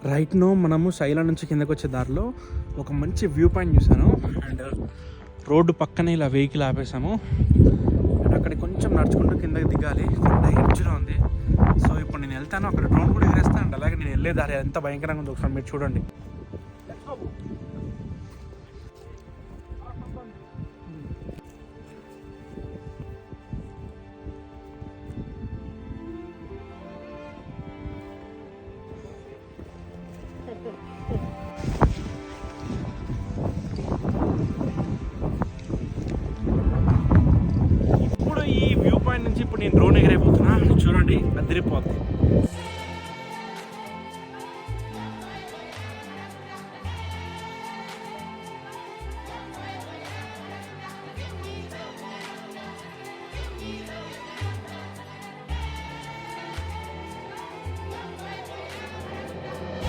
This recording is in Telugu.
రైట్ నో మనము శైల నుంచి కిందకు వచ్చే దారిలో ఒక మంచి వ్యూ పాయింట్ చూసాను. అండ్ రోడ్డు పక్కనే ఇలా వెహికల్ ఆపేసాము. అండ్ అక్కడ కొంచెం నడుచుకుంటూ కిందకి దిగాలి, కొండ ఎడ్జ్లో ఉంది. సో ఇప్పుడు నేను వెళ్తాను, అక్కడ డ్రోన్ కూడా ఎగరేస్తాను. అండ్ అలాగే నేను వెళ్ళే దారి ఎంత భయంకరంగా ఉందో ఒకసారి మీరు చూడండి. ఇప్పుడు ఈ వ్యూ పాయింట్ నుంచి ఇప్పుడు నేను డ్రోన్ ఎగరైపోతున్నా. చూడండి, అదిరిపోతుంది.